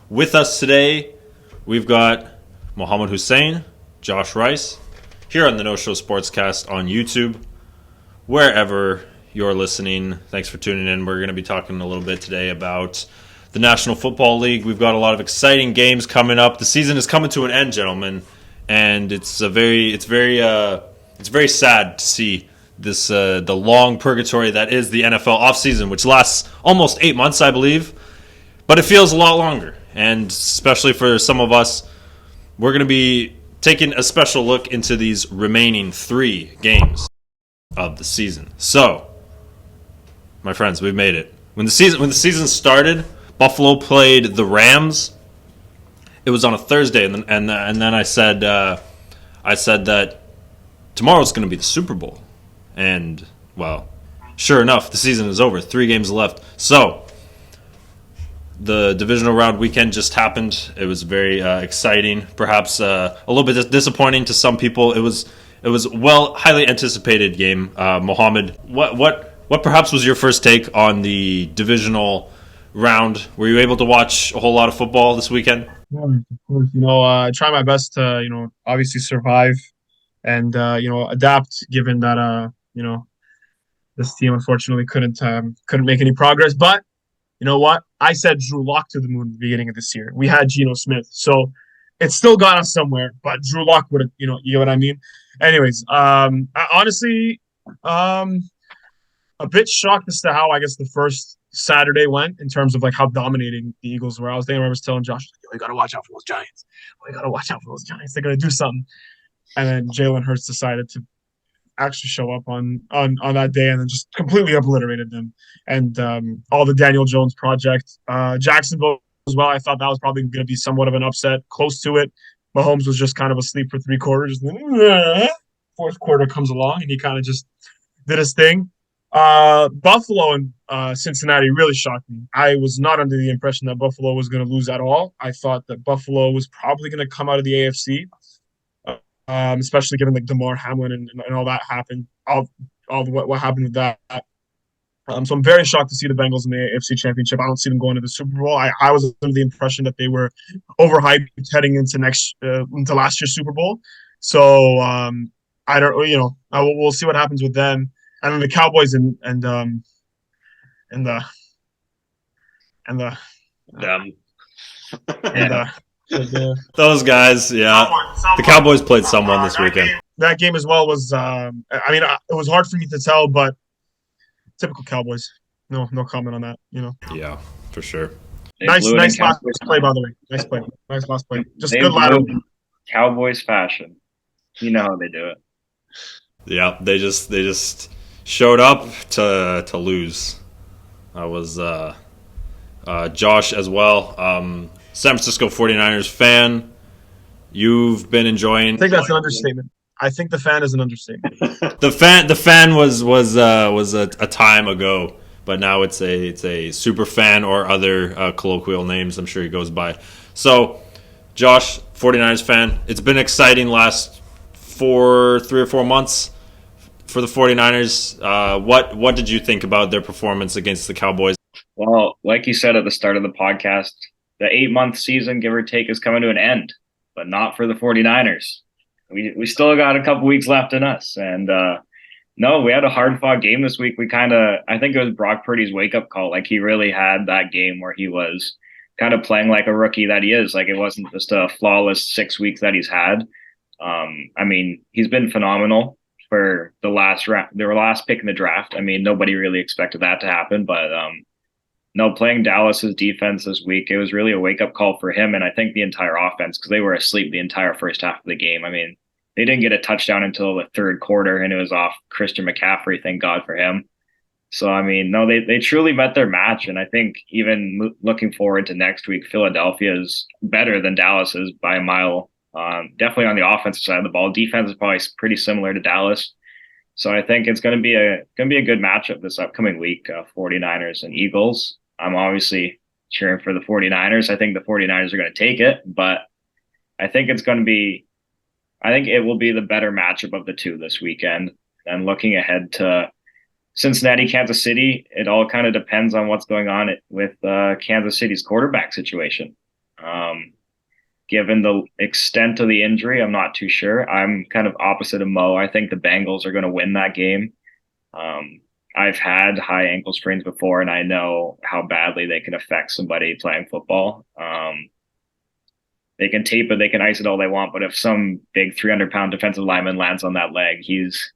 With us today, we've got Mohammed Hussein, Josh Rice, here on the No Show Sportscast on YouTube. Wherever you're listening, thanks for tuning in. We're going to be talking a little bit today about the National Football League. We've got a lot of exciting games coming up. The season is coming to an end, gentlemen, and it's very sad to see this the long purgatory that is the NFL offseason, which lasts almost 8 months, I believe, but it feels a lot longer. And especially for some of us, we're going to be taking a special look into these remaining 3 games of the season. So, my friends, we've made it. When the season started, Buffalo played the Rams. It was on a Thursday, and then I said that tomorrow's going to be the Super Bowl. And, well, sure enough, the season is over. 3 games left. So, the divisional round weekend just happened. It was very exciting. Perhaps a little bit disappointing to some people. It was highly anticipated game. Mohammed, what perhaps was your first take on the divisional round? Were you able to watch a whole lot of football this weekend? Yeah, of course. I try my best to, obviously survive and, adapt given that, this team unfortunately couldn't make any progress. But you know what? I said Drew Lock to the moon at the beginning of this year. We had Geno Smith. So it still got us somewhere, but Drew Lock would have, you know what I mean? Anyways, honestly, a bit shocked as to how I guess the first Saturday went in terms of like how dominating the Eagles were. I was telling Josh, "Yo, you gotta watch out for those Giants. You gotta watch out for those Giants. They're gonna do something." And then Jalen Hurts decided to actually show up on that day and then just completely obliterated them. And all the Daniel Jones project, Jacksonville as well. I thought that was probably going to be somewhat of an upset, close to it. Mahomes was just kind of asleep for 3 quarters. Fourth quarter comes along and he kind of just did his thing. Buffalo and Cincinnati really shocked me. I was not under the impression that Buffalo was going to lose at all. I thought that Buffalo was probably going to come out of the AFC, especially given like Damar Hamlin and all that happened, all what happened with that. So I'm very shocked to see the Bengals in the AFC Championship. I don't see them going to the Super Bowl. I was under the impression that they were overhyped heading into last year's Super Bowl. So I don't, we'll see what happens with them. And then the Cowboys and the and the Them. and Those guys, yeah. The Cowboys played someone this weekend. That game as well was. It was hard for me to tell, but typical Cowboys. No comment on that. Yeah, for sure. Nice last play, by the way. Nice last play. Just They good lateral. Cowboys fashion. You know how they do it. Yeah, they just showed up to lose. That was Josh as well. San Francisco 49ers fan. You've been enjoying. I think that's an understatement. I think the fan is an understatement. The fan was a time ago, but now it's a super fan or other colloquial names I'm sure he goes by. So, Josh, 49ers fan. It's been exciting last 3 or 4 months for the 49ers. What did you think about their performance against the Cowboys? Well, like you said at the start of the podcast, the 8-month season, give or take, is coming to an end, but not for the 49ers. We still got a couple weeks left in us. And no, we had a hard-fought game this week. I think it was Brock Purdy's wake-up call. Like, he really had that game where he was kind of playing like a rookie that he is. Like, it wasn't just a flawless 6 weeks that he's had. He's been phenomenal for the last pick in the draft. Nobody really expected that to happen, but no, playing Dallas's defense this week, it was really a wake-up call for him, and I think the entire offense, because they were asleep the entire first half of the game. They didn't get a touchdown until the third quarter, and it was off Christian McCaffrey, thank God for him. So, no, they truly met their match, and I think even looking forward to next week, Philadelphia is better than Dallas is by a mile. Definitely on the offensive side of the ball. Defense is probably pretty similar to Dallas. So I think it's going to be a good matchup this upcoming week, 49ers and Eagles. I'm obviously cheering for the 49ers. I think the 49ers are going to take it, but I think it will be the better matchup of the two this weekend. And looking ahead to Cincinnati, Kansas City, it all kind of depends on what's going on with Kansas City's quarterback situation. Given the extent of the injury, I'm not too sure. I'm kind of opposite of Mo. I think the Bengals are going to win that game. Um, I've had high ankle sprains before, and I know how badly they can affect somebody playing football. They can tape it, they can ice it all they want, but if some big 300-pound defensive lineman lands on that leg, he's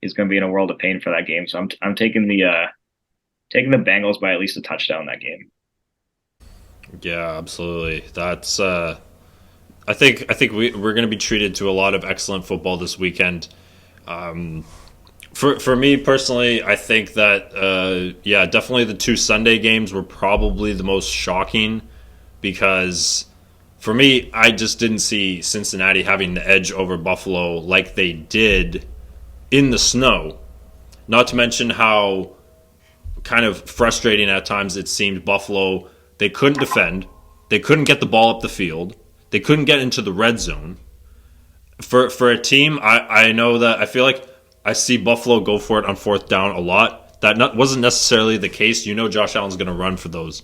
going to be in a world of pain for that game. So I'm taking the Bengals by at least a touchdown that game. Yeah, absolutely. That's I think we're going to be treated to a lot of excellent football this weekend. For me personally, I think that yeah, definitely the two Sunday games were probably the most shocking because for me, I just didn't see Cincinnati having the edge over Buffalo like they did in the snow. Not to mention how kind of frustrating at times it seemed Buffalo, they couldn't defend, they couldn't get the ball up the field, they couldn't get into the red zone. For a team, I know that I feel like I see Buffalo go for it on fourth down a lot. Wasn't necessarily the case. You know Josh Allen's going to run for those.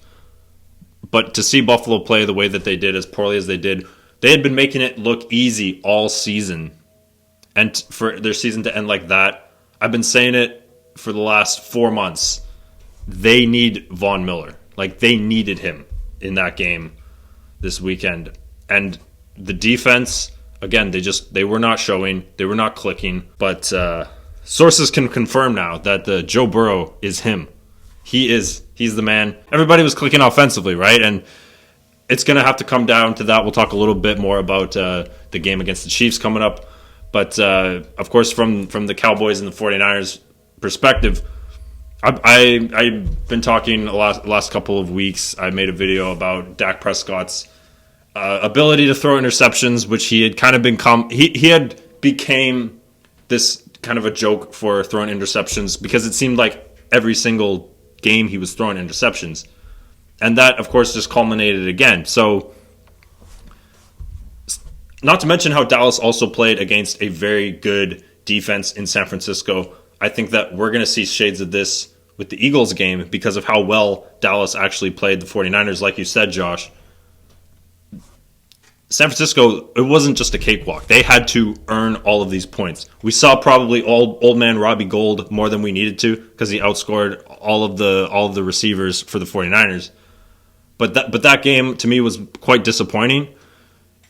But to see Buffalo play the way that they did, as poorly as they did, they had been making it look easy all season. And for their season to end like that, I've been saying it for the last 4 months. They need Von Miller. Like, they needed him in that game this weekend. And the defense, again, they were not showing. They were not clicking. But sources can confirm now that Joe Burrow is him. He's the man. Everybody was clicking offensively, right? And it's going to have to come down to that. We'll talk a little bit more about the game against the Chiefs coming up. But, of course, from the Cowboys and the 49ers perspective, I've been talking last couple of weeks. I made a video about Dak Prescott's ability to throw interceptions, which he had kind of become. He had became this kind of a joke for throwing interceptions because it seemed like every single game he was throwing interceptions. And that, of course, just culminated again. So, not to mention how Dallas also played against a very good defense in San Francisco. I think that we're going to see shades of this with the Eagles game because of how well Dallas actually played the 49ers. Like you said, Josh, San Francisco, it wasn't just a cakewalk. They had to earn all of these points. We saw probably old man Robbie Gould more than we needed to because he outscored all of the receivers for the 49ers. But that game to me was quite disappointing.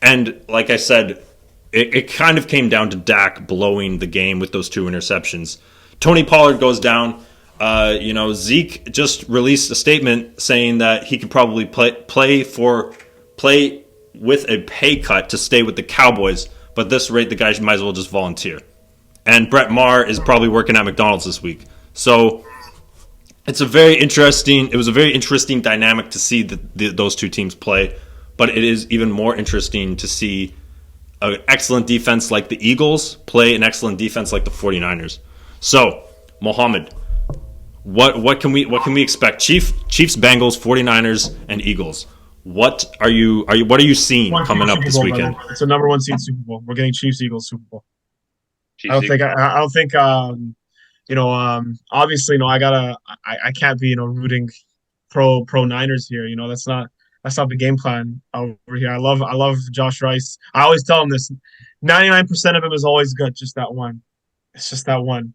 And like I said, it kind of came down to Dak blowing the game with those two interceptions. Tony Pollard goes down. Zeke just released a statement saying that he could probably play with a pay cut to stay with the Cowboys, but at this rate, the guy might as well just volunteer. And Brett Maher is probably working at McDonald's this week. So it was a very interesting dynamic to see those two teams play, but it is even more interesting to see an excellent defense like the Eagles play an excellent defense like the 49ers. So, Mohammed, what can we expect? Chiefs, Bengals, 49ers, and Eagles. What are you seeing coming up this weekend? It's a number one seed Super Bowl. We're getting Chiefs Eagles Super Bowl. Chiefs, I don't think obviously I can't be rooting pro Niners here. That's not the game plan over here. I love Josh Rice. I always tell him this. 99% of him is always good. Just that one. It's just that one.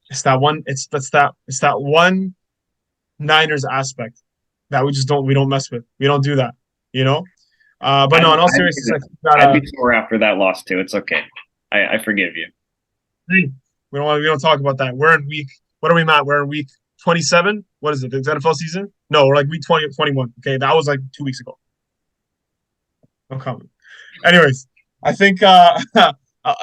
It's that one. It's that one Niners aspect that we don't mess with. We don't do that, But no, in all seriousness, I'd be sore after that loss too. It's okay. I forgive you. We don't talk about that. We're in week. What are we, Matt? We're in week 27. What is it? The NFL season? No, we're like week 20 or 21. Okay, that was like 2 weeks ago. No comment. Anyways, I think no.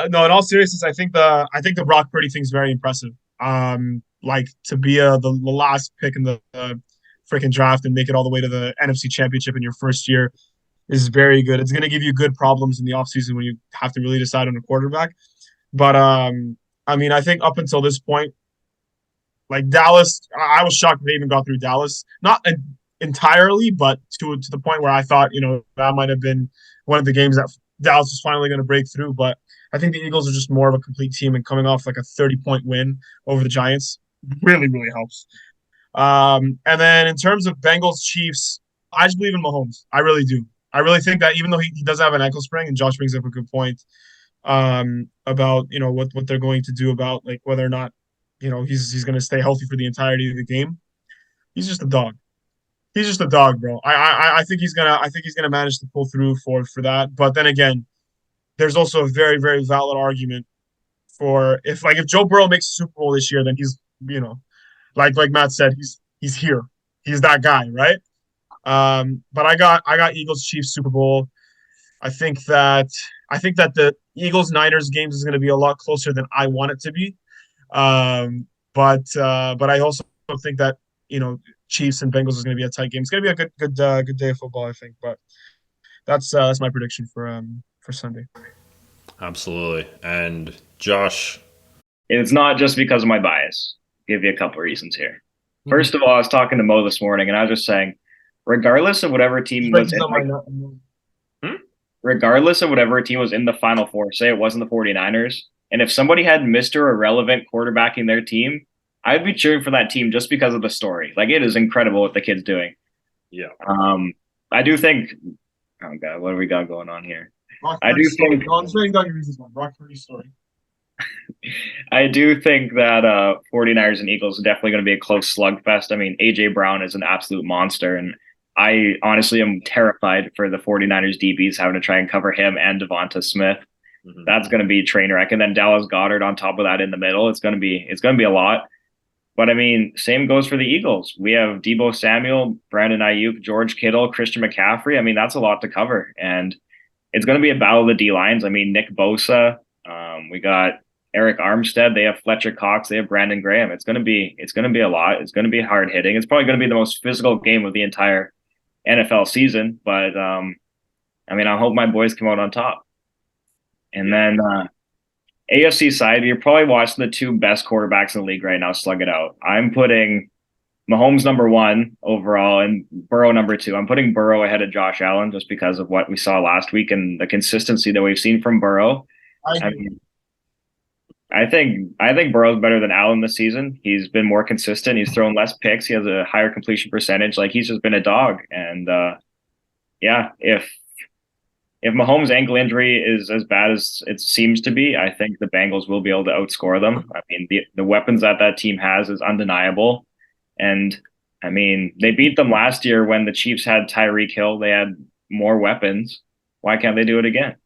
In all seriousness, I think the Brock Purdy thing's very impressive. Like to be the last pick in the freaking draft and make it all the way to the NFC Championship in your first year is very good. It's going to give you good problems in the offseason when you have to really decide on a quarterback. But I think up until this point, like Dallas, I was shocked they even got through Dallas. Not entirely, but to the point where I thought, that might have been one of the games that Dallas was finally going to break through. But I think the Eagles are just more of a complete team, and coming off like a 30-point win over the Giants really, really helps. And then in terms of Bengals Chiefs, I just believe in Mahomes. I really do. I really think that even though he does have an ankle sprain, and Josh brings up a good point about what they're going to do about like whether or not he's going to stay healthy for the entirety of the game. He's just a dog. He's just a dog, bro. I think he's gonna manage to pull through for that. But then again, there's also a very very valid argument for if Joe Burrow makes a Super Bowl this year, then he's like Matt said, he's here. He's that guy, right? But I got Eagles Chiefs Super Bowl. I think that the Eagles Niners games is going to be a lot closer than I want it to be. But I also think that Chiefs and Bengals is going to be a tight game. It's going to be a good day of football, I think. But that's my prediction for Sunday. Absolutely. And Josh, It's not just because of my bias. I'll give you a couple of reasons here. First of all, I was talking to Mo this morning, and I was just saying, regardless of whatever team was in the Final Four, say it wasn't the 49ers, and if somebody had Mr. Irrelevant quarterbacking their team, I'd be cheering for that team just because of the story. Like, it is incredible what the kid's doing. yeah. I do think, oh God, what do we got going on here? I do think I'm just writing down your reasons. Brock Purdy's story. I do think that 49ers and Eagles are definitely going to be a close slugfest. I mean, A.J. Brown is an absolute monster, and I honestly am terrified for the 49ers DBs having to try and cover him and Devonta Smith. Mm-hmm. That's going to be a train wreck. And then Dallas Goedert on top of that in the middle. It's going to be a lot. But I mean, same goes for the Eagles. We have Deebo Samuel, Brandon Ayuk, George Kittle, Christian McCaffrey. I mean, that's a lot to cover. And it's going to be a battle of the D lines. I mean, Nick Bosa, we got Eric Armstead. They have Fletcher Cox. They have Brandon Graham. It's going to be a lot. It's going to be hard hitting. It's probably going to be the most physical game of the entire NFL season. But I mean, I hope my boys come out on top. And then AFC side, you're probably watching the two best quarterbacks in the league right now slug it out. I'm putting Mahomes number 1 overall and Burrow number 2. I'm putting Burrow ahead of Josh Allen just because of what we saw last week and the consistency that we've seen from Burrow. I think Burrow's better than Allen this season. He's been more consistent. He's thrown less picks. He has a higher completion percentage. Like, he's just been a dog. And if Mahomes' ankle injury is as bad as it seems to be, I think the Bengals will be able to outscore them. I mean, the weapons that team has is undeniable. And, I mean, they beat them last year when the Chiefs had Tyreek Hill. They had more weapons. Why can't they do it again?